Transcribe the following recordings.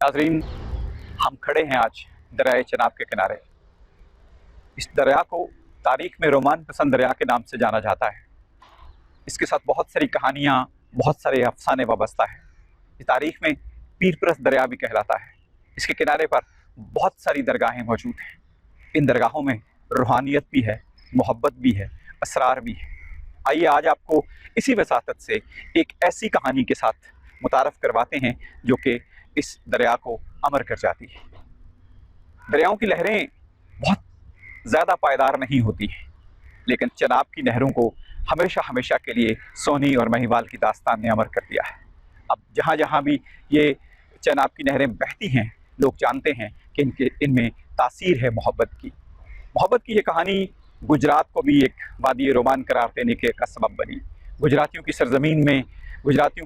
नाज़रीन, हम खड़े हैं आज दरियाए चनाब के किनारे। इस दरिया को तारीख में रोमान पसंद दरिया के नाम से जाना जाता है। इसके साथ बहुत सारी कहानियाँ, बहुत सारे अफसाने वाबस्ता है। इस तारीख में पीरपरस्त दरिया भी कहलाता है। इसके किनारे पर बहुत सारी दरगाहें मौजूद हैं। इन दरगाहों में रूहानियत भी है, मोहब्बत भी है, असरार भी है। आइए आज आपको इसी वसातत से एक ऐसी कहानी के साथ मुतारफ़ करवाते हैं जो कि इस दरिया को अमर कर जाती है। दरियाओं की लहरें बहुत ज़्यादा पायदार नहीं होती हैं, लेकिन चनाब की नहरों को हमेशा हमेशा के लिए सोनी और महिवाल की दास्तान ने अमर कर दिया है। अब जहाँ जहाँ भी ये चनाब की नहरें बहती हैं, लोग जानते हैं कि इनमें तासीर है मोहब्बत की। मोहब्बत की ये कहानी गुजरात को भी एक वादी रोमान करार देने के का सबब बनी। गुजरातियों की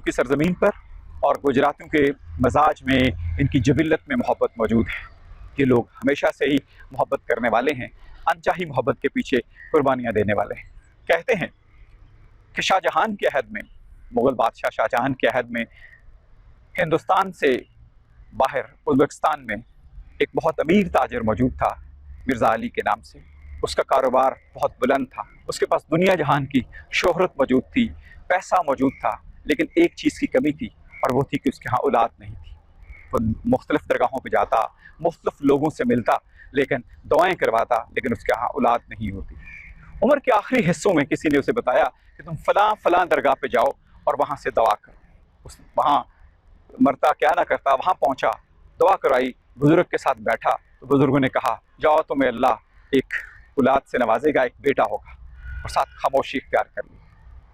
सरजमीन पर और गुजरातियों के मजाज में, इनकी जबिल्लत में मोहब्बत मौजूद है। ये लोग हमेशा से ही मोहब्बत करने वाले हैं, अनचाही मोहब्बत के पीछे कुर्बानियाँ देने वाले हैं। कहते हैं कि शाहजहां के अहद में, मुग़ल बादशाह शाहजहां के अहद में, हिंदुस्तान से बाहर उज़्बेकिस्तान में एक बहुत अमीर ताजिर मौजूद था, मिर्ज़ा अली के नाम से। उसका कारोबार बहुत बुलंद था, उसके पास दुनिया जहान की शोहरत मौजूद थी, पैसा मौजूद था, लेकिन एक चीज़ की कमी थी और वो थी कि उसके यहाँ औलाद नहीं थी। वो मुख्तलिफ़ दरगाहों पर जाता, मुख्तलिफ़ लोगों से मिलता, लेकिन दुआएँ करवाता, लेकिन उसके यहाँ औलाद नहीं होती। उम्र के आखिरी हिस्सों में किसी ने उसे बताया कि तुम फ़लाँ फ़लाँ दरगाह पे जाओ और वहाँ से दुआ करो। उस वहाँ मरता क्या ना करता, वहाँ पहुँचा, दुआ कराई, बुज़ुर्ग के साथ बैठा तो बुज़ुर्गों ने कहा, जाओ तुम्हें अल्लाह एक औलाद से नवाजेगा, एक बेटा होगा, और साथ खामोशी इख्तियार कर ली।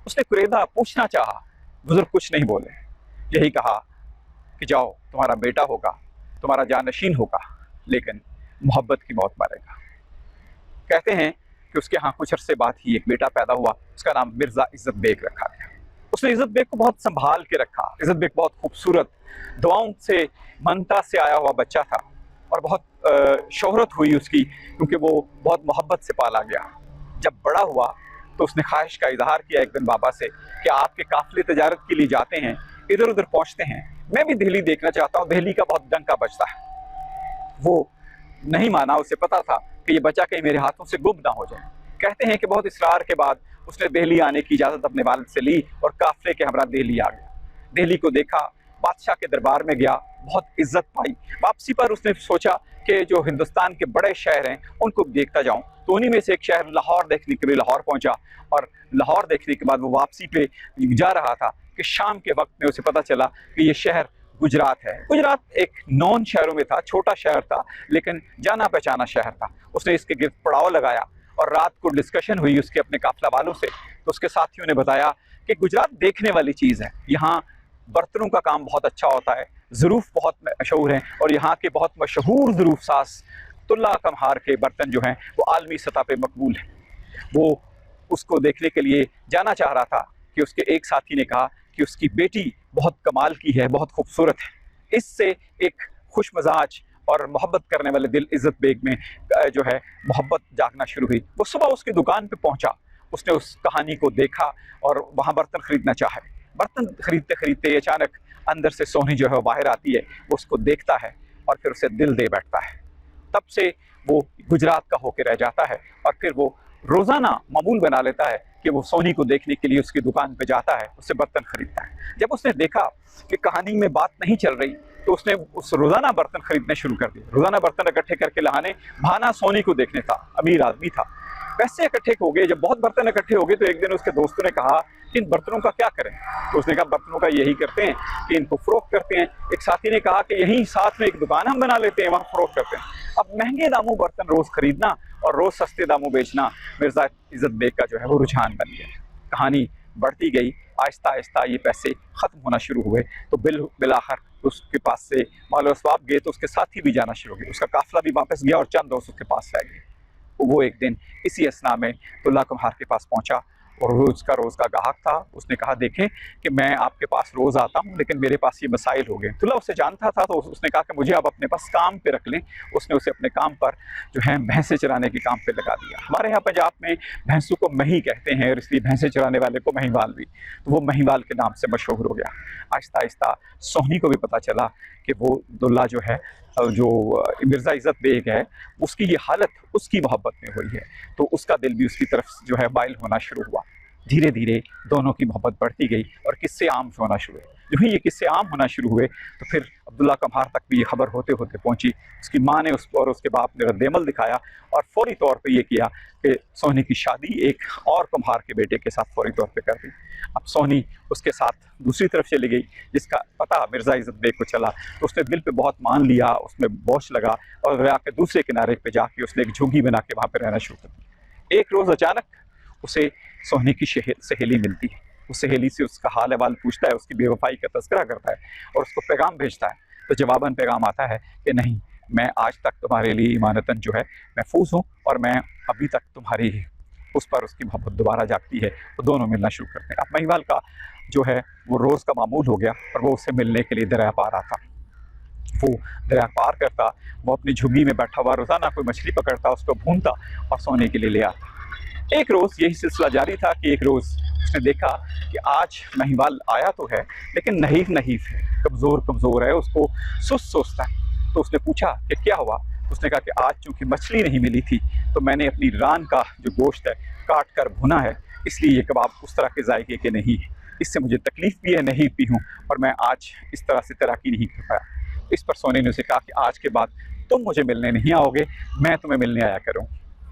उसने कुरेदा पूछना चाहा, बुज़ुर्ग कुछ नहीं बोले, यही कहा कि जाओ तुम्हारा बेटा होगा, तुम्हारा जानशीन होगा, लेकिन मोहब्बत की मौत मरेगा। कहते हैं कि उसके यहाँ कुछ अरसे बाद ही एक बेटा पैदा हुआ, उसका नाम मिर्ज़ा इज़्ज़त बेग रखा गया। उसने इज़्ज़त बेग को बहुत संभाल के रखा। इज़्ज़त बेग बहुत खूबसूरत, दुआओं से, मनता से आया हुआ बच्चा था और बहुत शोहरत हुई उसकी, क्योंकि वो बहुत मोहब्बत से पाला गया। जब बड़ा हुआ तो उसने ख्वाहिश का इजहार किया एक दिन बाबा से कि आपके काफ़िले तजारत के लिए जाते हैं, इधर उधर पहुँचते हैं, मैं भी दिल्ली देखना चाहता हूँ, दिल्ली का बहुत डंका बजता है। वो नहीं माना, उसे पता था कि ये बच्चा कहीं मेरे हाथों से गुम ना हो जाए। कहते हैं कि बहुत इसरार के बाद उसने दिल्ली आने की इजाज़त अपने वालिद से ली और काफ़िले के हमरा दिल्ली आ गया। दिल्ली को देखा, बादशाह के दरबार में गया, बहुत इज्जत पाई। वापसी पर उसने सोचा कि जो हिंदुस्तान के बड़े शहर हैं उनको देखता जाऊं, तो उन्हीं में से एक शहर लाहौर देखने के लिए लाहौर पहुंचा। और लाहौर देखने के बाद वो वापसी पे जा रहा था कि शाम के वक्त में उसे पता चला कि ये शहर गुजरात है। गुजरात एक नॉन शहरों में था, छोटा शहर था, लेकिन जाना पहचाना शहर था। उसने इसके गिर्द पड़ाव लगाया और रात को डिस्कशन हुई उसके अपने काफिला वालों से, तो उसके साथियों ने बताया कि गुजरात देखने वाली चीज़ है, यहाँ बर्तनों का काम बहुत अच्छा होता है, ज़रूफ़ बहुत मशहूर हैं, और यहाँ के बहुत मशहूर ज़रूफ़ साज तुल्ला कमहार के बर्तन जो हैं वो आलमी सतह पे मकबूल हैं। वो उसको देखने के लिए जाना चाह रहा था कि उसके एक साथी ने कहा कि उसकी बेटी बहुत कमाल की है, बहुत खूबसूरत है। इससे एक खुश मजाज और मोहब्बत करने वाले दिल इज़्ज़त बेग में जो है मोहब्बत जागना शुरू हुई। वो सुबह उसकी दुकान पे पहुंचा, उसने उस कहानी को देखा और वहाँ बर्तन ख़रीदना चाहे। बर्तन ख़रीदते ख़रीदते अचानक अंदर से सोनी जो है बाहर आती है, वो उसको देखता है और फिर उसे दिल दे बैठता है। तब से वो गुजरात का होकर रह जाता है और फिर वो रोज़ाना मामूल बना लेता है कि वो सोनी को देखने के लिए उसकी दुकान पे जाता है, उससे बर्तन खरीदता है। जब उसने देखा कि कहानी में बात नहीं चल रही, तो उसने उस रोज़ाना बर्तन खरीदने शुरू कर दिए। रोज़ाना बर्तन इकट्ठे करके लाने, बहाना सोनी को देखने था, अमीर आदमी था। पैसे इकट्ठे हो गए, जब बहुत बर्तन इकट्ठे हो गए तो एक दिन उसके दोस्तों ने कहा कि इन बर्तनों का क्या करें। तो उसने कहा बर्तनों का यही करते हैं कि इनको फ़रोख्त करते हैं। एक साथी ने कहा कि यहीं साथ में एक दुकान हम बना लेते हैं, वहाँ फ़रोख्त करते हैं। अब महंगे दामों बर्तन रोज़ खरीदना और रोज़ सस्ते दामों बेचना मिर्ज़ा इज़्ज़त बेग का जो है वो रुझान बन गया। कहानी बढ़ती गई, आहिस्ता आहिस्ता ये पैसे ख़त्म होना शुरू हुए, तो बिलाखिर उसके पास से माल असबाब गए, तो उसके साथी भी जाना शुरू हो गए, उसका काफ़िला भी वापस गया और चंद दोस्त उसके पास रह गए। वो एक दिन इसी असना में तुल्ला कुम्हार के पास पहुंचा और रोज़ का ग्राहक था। उसने कहा देखें कि मैं आपके पास रोज़ आता हूँ, लेकिन मेरे पास ये मसाइल हो गए। अब्दुल्ला उसे जानता था, तो उसने कहा कि मुझे आप अपने पास काम पे रख लें। उसने उसे अपने काम पर जो है भैंसें चराने के काम पे लगा दिया। हमारे यहाँ पंजाब में भैंसों को मही कहते हैं, और इसलिए भैंसें चराने वाले को महीवाल भी, तो वो महीवाल के नाम से मशहूर हो गया। आहिस्ता आहिस्ता सोहनी को भी पता चला कि वो अब्दुल्ला जो है, जो मिर्ज़ा इज़्ज़त बेग है, उसकी ये हालत उसकी मोहब्बत में हुई है, तो उसका दिल भी उसकी तरफ जो है माइल होना शुरू हुआ। धीरे धीरे दोनों की मोहब्बत बढ़ती गई और किस्से आम होना शुरू हुए। जो ही ये किस्से आम होना शुरू हुए, तो फिर अब्दुल्ला कम्हार तक भी ये खबर होते होते पहुंची। उसकी माँ ने उसको और उसके बाप ने रद्देमल दिखाया और फौरी तौर पे ये किया कि सोहनी की शादी एक और कुम्हार के बेटे के साथ फौरी तौर पे कर दी। अब सोहनी उसके साथ दूसरी तरफ चली गई, जिसका पता मिर्ज़ा इज़्ज़त बेग को चला, तो उसने दिल पे बहुत मान लिया, उसमें बोझ लगा और दरिया के दूसरे किनारे पे जाके उसने एक झुग्गी बना के वहाँ पे रहना शुरू कर दिया। एक रोज़ अचानक उसे सोहनी की सहेली मिलती है। उस सहेली से उसका हाल अहवाल पूछता है, उसकी बेवफाई का तज़किरा करता है और उसको पैगाम भेजता है। तो जवाबन पैगाम आता है कि नहीं, मैं आज तक तुम्हारे लिए ईमानतन जो है महफूज हूँ, और मैं अभी तक तुम्हारी उस पर उसकी मोहब्बत दोबारा जागती है। तो दोनों मिलना शुरू करते हैं। अब महिवाल का जो है वो रोज़ का मामूल हो गया, और वो उससे मिलने के लिए दरिया पार आता। वो दरिया पार करता, वो अपनी झुग्गी में बैठा हुआ रोज़ाना कोई मछली पकड़ता, उसको भूनता और सोने के लिए ले आता। एक रोज़ यही सिलसिला जारी था कि एक रोज़ उसने देखा कि आज महिवाल आया तो है, लेकिन नहीफ नहीफ है, कमज़ोर है, उसको सुस्त सुस्त है। तो उसने पूछा कि क्या हुआ? उसने कहा कि आज चूँकि मछली नहीं मिली थी, तो मैंने अपनी रान का जो गोश्त है काट कर भुना है, इसलिए ये कबाब उस तरह के जायके के नहीं है। इससे मुझे तकलीफ़ भी है, नहीफ भी हूँ, और मैं आज इस तरह से तैराकी नहीं कर पाया। इस पर सोने ने उसे कहा कि आज के बाद तुम मुझे मिलने नहीं आओगे, मैं तुम्हें मिलने आया करूँ।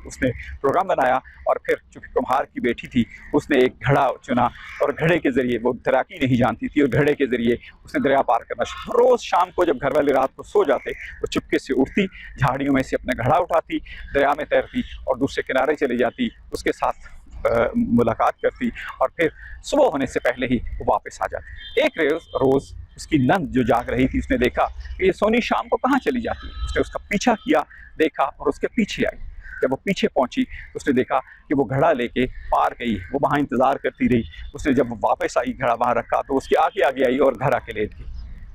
उसने प्रोग्राम बनाया, और फिर चूँकि कुम्हार की बेटी थी, उसने एक घड़ा चुना, और घड़े के ज़रिए, वो तैराकी नहीं जानती थी, और घड़े के ज़रिए उसने दरिया पार करना शुरू। रोज़ शाम को जब घर वाले रात को सो जाते, वो चुपके से उठती, झाड़ियों में से अपना घड़ा उठाती, दरिया में तैरती और दूसरे किनारे चली जाती, उसके साथ मुलाकात करती, और फिर सुबह होने से पहले ही वो वापस आ जाती। एक रोज़ उसकी नंद जो जाग रही थी, उसने देखा कि ये सोनी शाम को कहाँ चली जाती है। उसने उसका पीछा किया, देखा, और उसके पीछे आई। जब वो पीछे पहुंची, तो उसने देखा कि वो घड़ा लेके पार गई, वो वहाँ इंतज़ार करती रही। उसने जब वापस आई, घड़ा वहाँ रखा, तो उसके आगे आगे आई और घर आके लेट गई।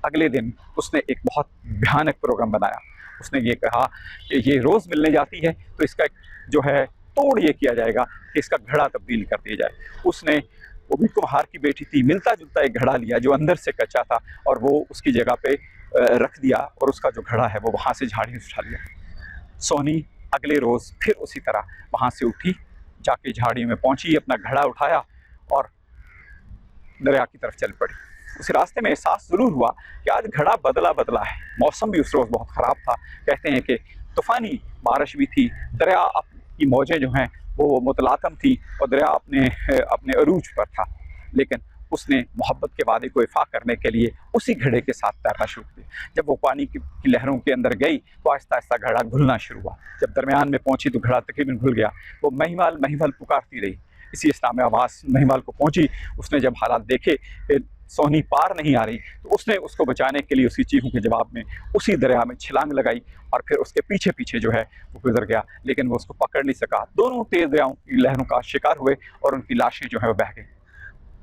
अगले दिन उसने एक बहुत भयानक प्रोग्राम बनाया। उसने ये कहा कि ये रोज़ मिलने जाती है, तो इसका जो है तोड़ ये किया जाएगा कि इसका घड़ा तब्दील कर दिया जाए। उसने, वो भी कुम्हार की बेटी थी, मिलता जुलता एक घड़ा लिया जो अंदर से कच्चा था, और वो उसकी जगह पे रख दिया, और उसका जो घड़ा है वो वहाँ से झाड़ियों से उठा लिया। सोनी अगले रोज़ फिर उसी तरह वहाँ से उठी, जाके झाड़ियों में पहुँची, अपना घड़ा उठाया और दरिया की तरफ चल पड़ी। उस रास्ते में एहसास ज़रूर हुआ कि आज घड़ा बदला बदला है। मौसम भी उस रोज़ बहुत ख़राब था। कहते हैं कि तूफ़ानी बारिश भी थी, दरिया की मौजें जो हैं वो मुतलातम थी, और दरिया अपने अरूज पर था। लेकिन उसने मोहब्बत के वादे को इफ़ा करने के लिए उसी घड़े के साथ तैरना शुरू किया। जब वो पानी की लहरों के अंदर गई, तो आहिस्ता आहिस्ता घड़ा घुलना शुरू हुआ। जब दरमियान में पहुंची, तो घड़ा तकरीबन घुल गया। वो महिवाल महिवाल पुकारती रही। इसी अवस्था में आवाज़ महिवाल को पहुंची। उसने जब हालात देखे कि सोहनी पार नहीं आ रही, तो उसने उसको बचाने के लिए उसकी चीखों के जवाब में उसी दरिया में छलांग लगाई, और फिर उसके पीछे पीछे जो है वो गुजर गया, लेकिन वो उसको पकड़ नहीं सका। दोनों तेज़ दरियाओं की लहरों का शिकार हुए, और उनकी लाशें जो है वो बह गई।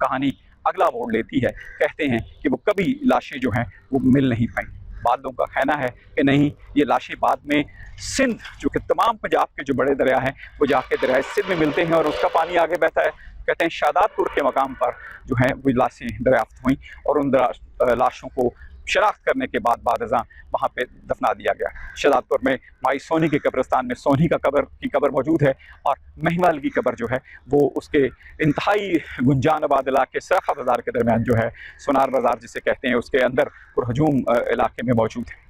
कहानी अगला मोड़ लेती है। कहते हैं कि वो कभी लाशें जो हैं वो मिल नहीं पाई। बाद लोगों का कहना है कि नहीं, ये लाशें बाद में सिंध, जो कि तमाम पंजाब के जो बड़े दरिया हैं, वो जाके दरिया सिंध में मिलते हैं, और उसका पानी आगे बहता है। कहते हैं शादातपुर के मकाम पर जो है वो लाशें दरियाफ्त हुई, और उन लाशों को शनाख्त करने के बाद बादज़ां वहाँ पे दफना दिया गया। शादातपुर में भाई सोनी के कब्रिस्तान में सोनी की कब्र मौजूद है, और महिवाल की कब्र जो है वो उसके इंतहाई गुंजान आबाद इलाके सराखा बाज़ार के दरमियान जो है, सोनार बाज़ार जिसे कहते हैं, उसके अंदर पुरहजूम इलाके में मौजूद है।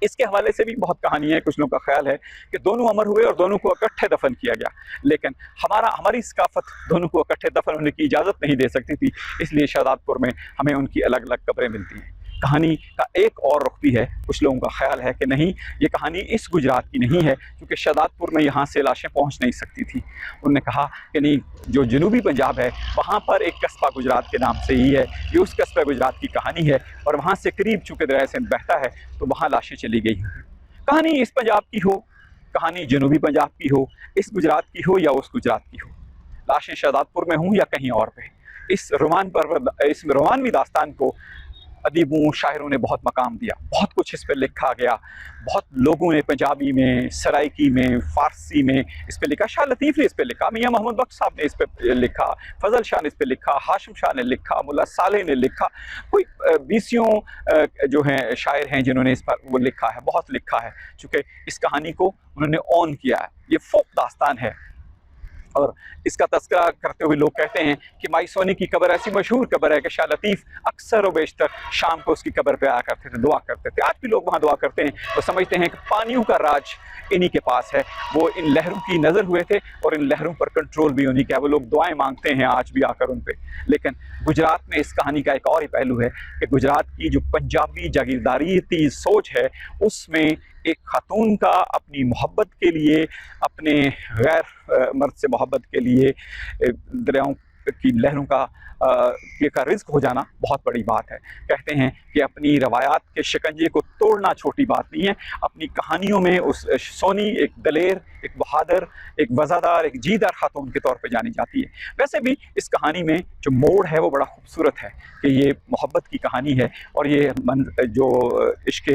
इसके हवाले से भी बहुत कहानी है। कुछ लोगों का ख्याल है कि दोनों अमर हुए और दोनों को इकट्ठे दफन किया गया, लेकिन हमारी सकाफत दोनों को इकट्ठे दफन होने की इजाज़त नहीं दे सकती थी, इसलिए शादातपुर में हमें उनकी अलग अलग कब्रें मिलती हैं। कहानी का एक और रुख भी है। कुछ लोगों का ख्याल है कि नहीं, ये कहानी इस गुजरात की नहीं है, क्योंकि शादातपुर में यहाँ से लाशें पहुँच नहीं सकती थी। उन्होंने कहा कि नहीं, जो जनूबी पंजाब है वहाँ पर एक कस्बा गुजरात के नाम से ही है, ये उस कस्बा गुजरात की कहानी है, और वहाँ से करीब चूँकि दरिया सिंध बहता है, तो वहाँ लाशें चली गई। कहानी इस पंजाब की हो, कहानी जनूबी पंजाब की हो, इस गुजरात की हो या उस गुजरात की हो, लाशें शादातपुर में हों या कहीं और पे। इस रोमानवी दास्तान को अदीबों, शायरों ने बहुत मकाम दिया, बहुत कुछ इस पे लिखा गया। बहुत लोगों ने पंजाबी में, सराइकी में, फ़ारसी में इस पे लिखा। शाह लतीफ़ ने इस पे लिखा, मियाँ मोहम्मद बख्श साहब ने इस पे लिखा, फ़ज़ल शाह ने इस पे लिखा, हाशिम शाह ने लिखा, मुल्ला सालेह ने लिखा। कोई बीसियों जो हैं शायर हैं जिन्होंने इस पर वो लिखा है, बहुत लिखा है। चूँकि इस कहानी को उन्होंने ऑन किया है। ये फ़ोक दास्तान है और इसका तज़किरा करते हुए लोग कहते हैं कि माई सोनी की कब्र ऐसी मशहूर कब्र है कि शाह लतीफ़ अक्सर व बेशतर शाम को उसकी कब्र पे आया करते थे, दुआ करते थे। आज भी लोग वहाँ दुआ करते हैं। वो समझते हैं कि पानियों का राज इन्हीं के पास है। वो इन लहरों की नज़र हुए थे और इन लहरों पर कंट्रोल भी उन्हीं का है। वो लोग दुआएं मांगते हैं आज भी आकर उन पे। लेकिन गुजरात में इस कहानी का एक और ही पहलू है कि गुजरात की जो पंजाबी जागीरदारी सोच है, उसमें एक खातून का अपनी मोहब्बत के लिए, अपने गैर मर्द से मोहब्बत के लिए दरियाओं की लहरों का रिज़्क हो जाना बहुत बड़ी बात है। कहते हैं कि अपनी रवायात के शिकंजे को तोड़ना छोटी बात नहीं है। अपनी कहानियों में उस सोनी एक दलेर, एक बहादुर, एक वज़ादार, एक जीदार खातून के तौर पे जानी जाती है। वैसे भी इस कहानी में जो मोड़ है वो बड़ा खूबसूरत है कि ये मोहब्बत की कहानी है और ये जो इश्क़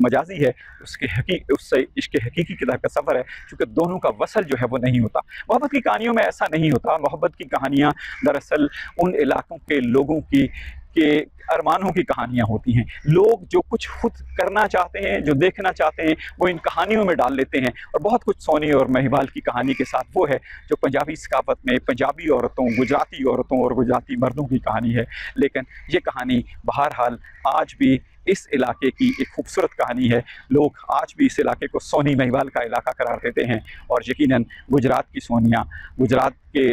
मजाजी है उससे इश्क़ हकीकी की तरह का सफ़र है। चूँकि दोनों का वसल जो है वो नहीं होता। मोहब्बत की कहानियों में ऐसा नहीं होता। मोहब्बत की कहानियाँ दरअसल उन इलाकों के लोगों के अरमानों की कहानियाँ होती हैं। लोग जो कुछ खुद करना चाहते हैं, जो देखना चाहते हैं, वो इन कहानियों में डाल लेते हैं। और बहुत कुछ सोनी और महिवाल की कहानी के साथ वो है जो पंजाबी सकाफ़त में पंजाबी औरतों, गुजराती औरतों और गुजराती मर्दों की कहानी है। लेकिन ये कहानी बहरहाल आज भी इस इलाके की एक खूबसूरत कहानी है। लोग आज भी इस इलाके को सोनी महिवाल का इलाका करार देते हैं और यकीनन गुजरात की सोनिया गुजरात के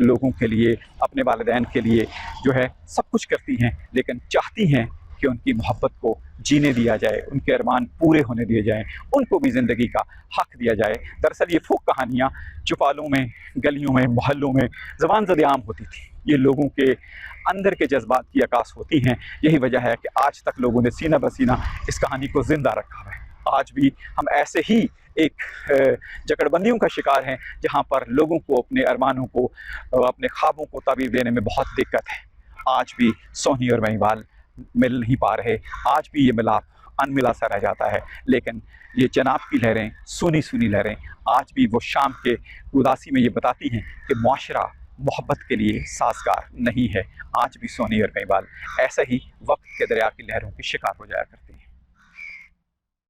लोगों के लिए, अपने वालिदैन के लिए जो है सब कुछ करती हैं, लेकिन चाहती हैं कि उनकी मोहब्बत को जीने दिया जाए, उनके अरमान पूरे होने दिए जाएँ, उनको भी ज़िंदगी का हक़ दिया जाए। दरअसल ये फ़ोक कहानियाँ चौपालों में, गलियों में, मोहल्लों में ज़बान ज़द-ए-आम होती थी। ये लोगों के अंदर के जज्बात की अक्कास होती हैं। यही वजह है कि आज तक लोगों ने सीना बसीना इस कहानी को ज़िंदा रखा है। आज भी हम ऐसे ही एक जकड़बंदियों का शिकार हैं जहाँ पर लोगों को अपने अरमानों को, अपने ख्वाबों को ताबीर देने में बहुत दिक्कत है। आज भी सोनी और महिवाल मिल नहीं पा रहे। आज भी ये मिलाप अनमिला सा रह जाता है। लेकिन ये चनाब की लहरें, सूनी सूनी लहरें आज भी वो शाम के उदासी में ये बताती हैं कि मुआशरा मोहब्बत के लिए साज़गार नहीं है। आज भी सोनी और महिवाल ऐसा ही वक्त के दरिया की लहरों के शिकार हो जाया करते हैं।